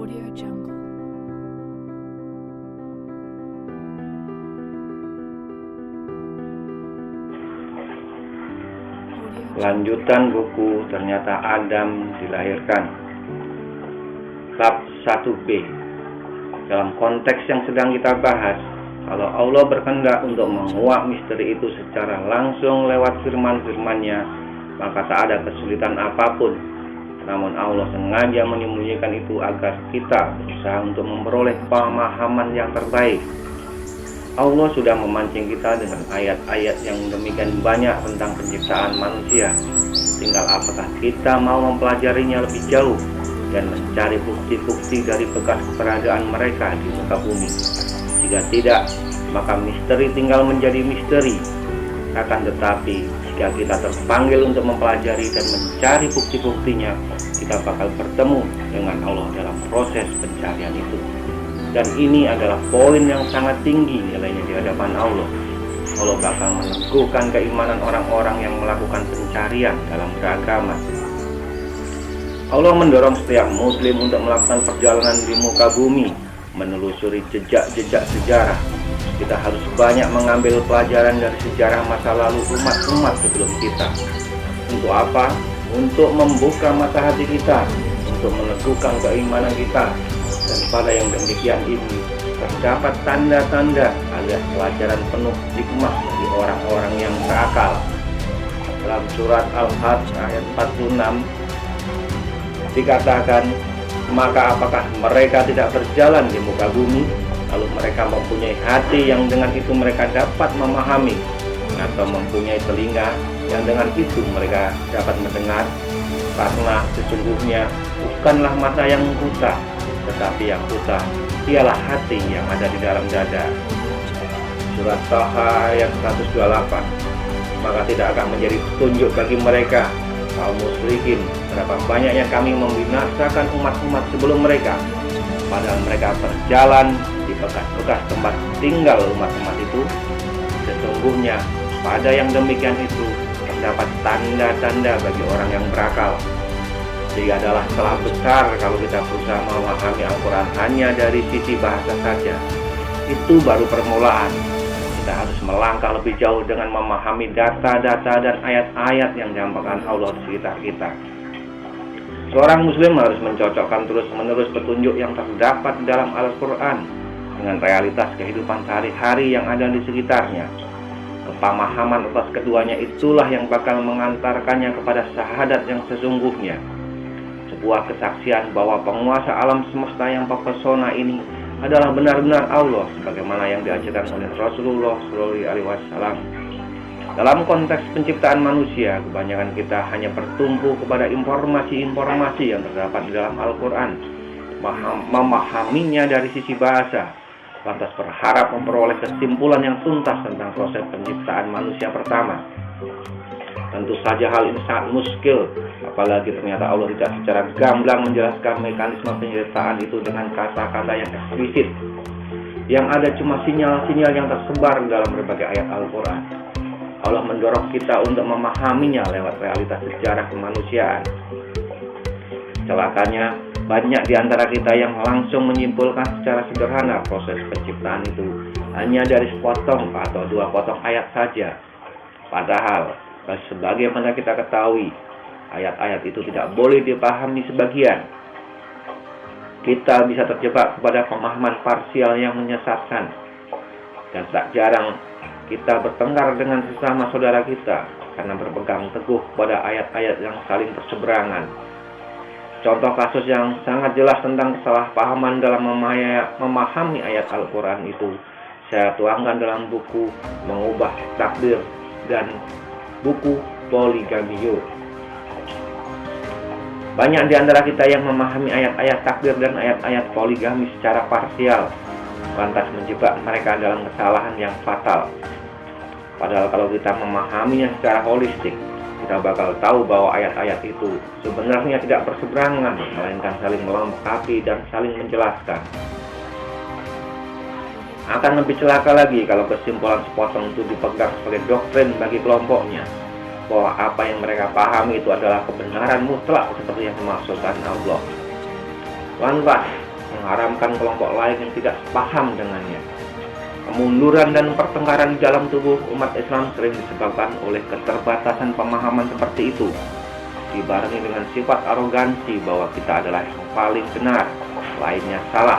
Audio Jungle. Lanjutan buku Ternyata Adam Dilahirkan, bab 1b. Dalam konteks yang sedang kita bahas, kalau Allah berkehendak untuk menguak misteri itu secara langsung lewat firman-firman-Nya, maka tak ada kesulitan apapun. Namun Allah sengaja menyembunyikan itu agar kita berusaha untuk memperoleh pemahaman yang terbaik. Allah sudah memancing kita dengan ayat-ayat yang demikian banyak tentang penciptaan manusia. Tinggal apakah kita mau mempelajarinya lebih jauh dan mencari bukti-bukti dari bekas keberadaan mereka di muka bumi. Jika tidak, maka misteri tinggal menjadi misteri. Akan tetapi, jika kita terpanggil untuk mempelajari dan mencari bukti-buktinya, kita bakal bertemu dengan Allah dalam proses pencarian itu. Dan ini adalah poin yang sangat tinggi nilainya di hadapan Allah. Allah bakal meneguhkan keimanan orang-orang yang melakukan pencarian dalam beragama. Allah mendorong setiap muslim untuk melakukan perjalanan di muka bumi, menelusuri jejak-jejak sejarah. Kita harus banyak mengambil pelajaran dari sejarah masa lalu umat-umat sebelum kita. Untuk apa? Untuk membuka mata hati kita, untuk meneguhkan keimanan kita. Dan pada yang demikian ini terdapat tanda-tanda alias pelajaran penuh hikmah bagi orang-orang yang berakal. Dalam surat Al-Hajj ayat 46 dikatakan, maka apakah mereka tidak berjalan di muka bumi, lalu mereka mempunyai hati yang dengan itu mereka dapat memahami, atau mempunyai telinga yang dengan itu mereka dapat mendengar? Karena sesungguhnya bukanlah mata yang buta, tetapi yang buta ialah hati yang ada di dalam dada. Surat Taha ayat 128. Maka tidak akan menjadi petunjuk bagi mereka, kaum musyrikin, berapa banyaknya kami membinasakan umat-umat sebelum mereka, padahal mereka berjalan di bekas-bekas tempat tinggal umat-umat itu. Sesungguhnya pada yang demikian itu terdapat tanda-tanda bagi orang yang berakal. Jadi adalah salah besar kalau kita berusaha memahami Al-Quran hanya dari sisi bahasa saja. Itu baru permulaan. Kita harus melangkah lebih jauh dengan memahami data-data dan ayat-ayat yang diampakkan Allah di sekitar kita. Seorang muslim harus mencocokkan terus-menerus petunjuk yang terdapat dalam Al-Quran dengan realitas kehidupan sehari-hari yang ada di sekitarnya. Pemahaman atas keduanya itulah yang bakal mengantarkannya kepada syahadat yang sesungguhnya. Sebuah kesaksian bahwa penguasa alam semesta yang mempesona ini adalah benar-benar Allah, sebagaimana yang diajarkan oleh Rasulullah SAW. Dalam konteks penciptaan manusia, kebanyakan kita hanya bertumpu kepada informasi-informasi yang terdapat di dalam Al-Quran, memahaminya dari sisi bahasa, lantas berharap memperoleh kesimpulan yang tuntas tentang proses penciptaan manusia pertama. Tentu saja hal ini sangat muskil, apalagi ternyata Allah tidak secara gamblang menjelaskan mekanisme penciptaan itu dengan kata-kata yang eksplisit. Yang ada cuma sinyal-sinyal yang tersebar dalam berbagai ayat Al-Quran. Allah mendorong kita untuk memahaminya lewat realitas sejarah kemanusiaan. Celakanya, banyak di antara kita yang langsung menyimpulkan secara sederhana proses penciptaan itu hanya dari sepotong atau dua potong ayat saja. Padahal, sebagaimana kita ketahui, ayat-ayat itu tidak boleh dipahami sebagian. Kita bisa terjebak kepada pemahaman parsial yang menyesatkan. Dan tak jarang kita bertengkar dengan sesama saudara kita karena berpegang teguh pada ayat-ayat yang saling berseberangan. Contoh kasus yang sangat jelas tentang kesalahpahaman dalam memahami ayat Al-Quran itu saya tuangkan dalam buku Mengubah Takdir dan buku Poligamio. Banyak di antara kita yang memahami ayat-ayat takdir dan ayat-ayat poligami secara parsial, lantas menjebak mereka dalam kesalahan yang fatal. Padahal kalau kita memahaminya secara holistik, kita bakal tahu bahwa ayat-ayat itu sebenarnya tidak berseberangan, melainkan saling melengkapi dan saling menjelaskan. Akan lebih celaka lagi kalau kesimpulan sepotong itu dipegang sebagai doktrin bagi kelompoknya, bahwa apa yang mereka pahami itu adalah kebenaran mutlak seperti yang dimaksudkan Allah. Lantas, mengharamkan kelompok lain yang tidak sepaham dengannya. Kemunduran dan pertengkaran di dalam tubuh umat Islam sering disebabkan oleh keterbatasan pemahaman seperti itu, dibarengi dengan sifat arogansi bahwa kita adalah yang paling benar, lainnya salah.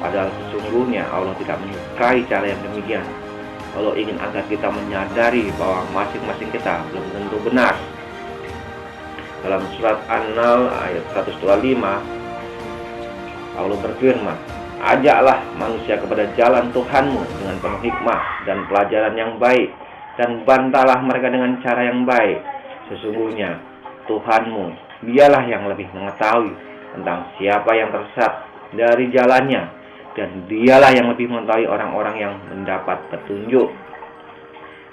Padahal sesungguhnya Allah tidak menyukai cara yang demikian. Allah ingin agar kita menyadari bahwa masing-masing kita belum tentu benar. Dalam surat An-Nahl ayat 125, Allah berfirman, "Ajaklah manusia kepada jalan Tuhanmu dengan penuh hikmah dan pelajaran yang baik, dan bantahlah mereka dengan cara yang baik. Sesungguhnya Tuhanmu, dialah yang lebih mengetahui tentang siapa yang tersesat dari jalannya, dan dialah yang lebih mengetahui orang-orang yang mendapat petunjuk."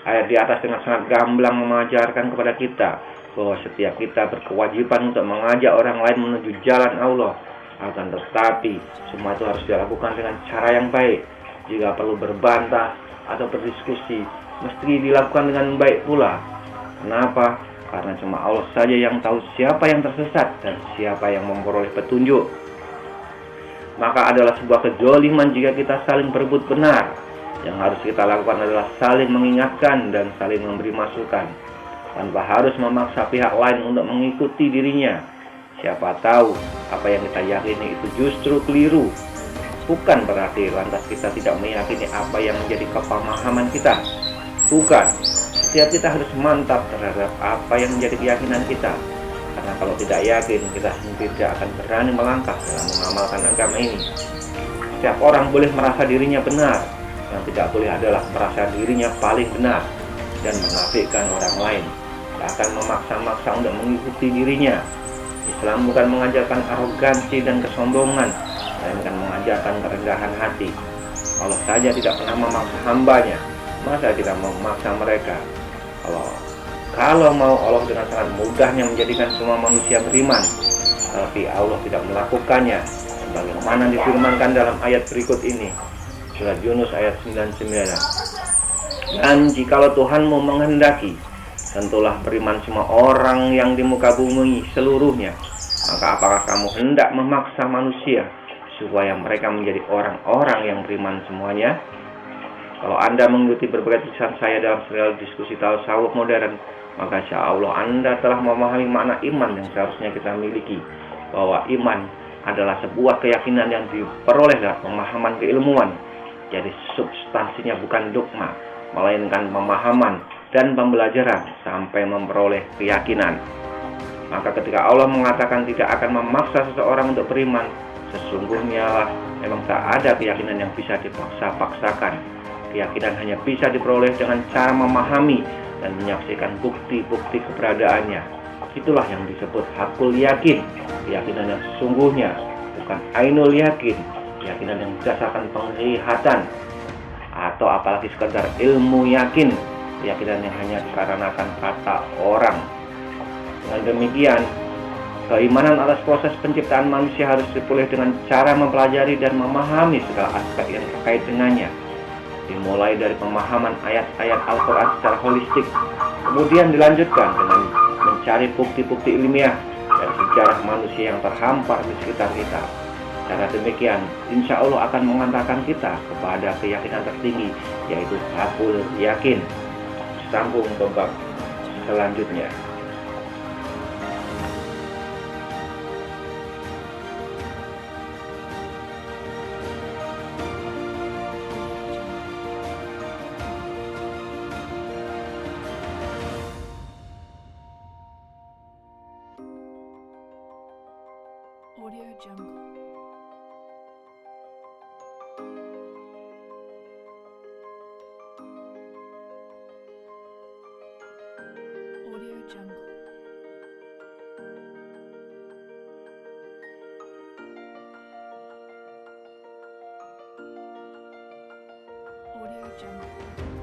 Ayat di atas dengan sangat gamblang mengajarkan kepada kita bahwa setiap kita berkewajiban untuk mengajak orang lain menuju jalan Allah. Akan tetapi, semua itu harus dilakukan dengan cara yang baik. Jika perlu berbantah atau berdiskusi, mesti dilakukan dengan baik pula. Kenapa? Karena cuma Allah saja yang tahu siapa yang tersesat dan siapa yang memperoleh petunjuk. Maka adalah sebuah kedzaliman jika kita saling berebut benar. Yang harus kita lakukan adalah saling mengingatkan dan saling memberi masukan, tanpa harus memaksa pihak lain untuk mengikuti dirinya. Siapa tahu apa yang kita yakini itu justru keliru. Bukan berarti lantas kita tidak meyakini apa yang menjadi kepemahaman kita. Bukan. Setiap kita harus mantap terhadap apa yang menjadi keyakinan kita. Karena kalau tidak yakin, kita sendiri tidak akan berani melangkah dalam mengamalkan agama ini. Setiap orang boleh merasa dirinya benar. Yang tidak boleh adalah merasa dirinya paling benar dan menafikan orang lain, bahkan memaksa-maksa untuk mengikuti dirinya. Islam bukan mengajarkan arogansi dan kesombongan, melainkan mengajarkan kerendahan hati. Allah saja tidak pernah memaksa hambanya, masa kita mau memaksa mereka? Kalau mau, Allah dengan sangat mudahnya menjadikan semua manusia beriman, tapi Allah tidak melakukannya, sebagaimana difirmankan dalam ayat berikut ini, surat Yunus ayat 99. Dan jikalau Tuhanmu menghendaki, tentulah beriman semua orang yang di muka bumi seluruhnya. Maka apakah kamu hendak memaksa manusia supaya mereka menjadi orang-orang yang beriman semuanya? Kalau Anda mengikuti berbagai tulisan saya dalam serial diskusi tasawuf modern, maka insya Allah Anda telah memahami makna iman yang seharusnya kita miliki. Bahwa iman adalah sebuah keyakinan yang diperoleh dari pemahaman keilmuan. Jadi substansinya bukan dogma, melainkan pemahaman dan pembelajaran sampai memperoleh keyakinan. Maka ketika Allah mengatakan tidak akan memaksa seseorang untuk beriman, sesungguhnya lah memang tak ada keyakinan yang bisa dipaksa-paksakan. Keyakinan hanya bisa diperoleh dengan cara memahami dan menyaksikan bukti-bukti keberadaannya. Itulah yang disebut hakul yakin, keyakinan yang sesungguhnya, bukan ainul yakin, keyakinan yang berdasarkan penglihatan, atau apalagi sekedar ilmu yakin, keyakinan yang hanya dikarenakan kata orang. Dengan demikian, keimanan atas proses penciptaan manusia harus diperoleh dengan cara mempelajari dan memahami segala aspek yang terkait dengannya, dimulai dari pemahaman ayat-ayat Al-Quran secara holistik, kemudian dilanjutkan dengan mencari bukti-bukti ilmiah dari sejarah manusia yang terhampar di sekitar kita. Cara demikian, insya Allah akan mengantarkan kita kepada keyakinan tertinggi, yaitu hakul yakin. Sambung ke bab selanjutnya. Audio Jungle. Audio Jungle. Audio Jungle.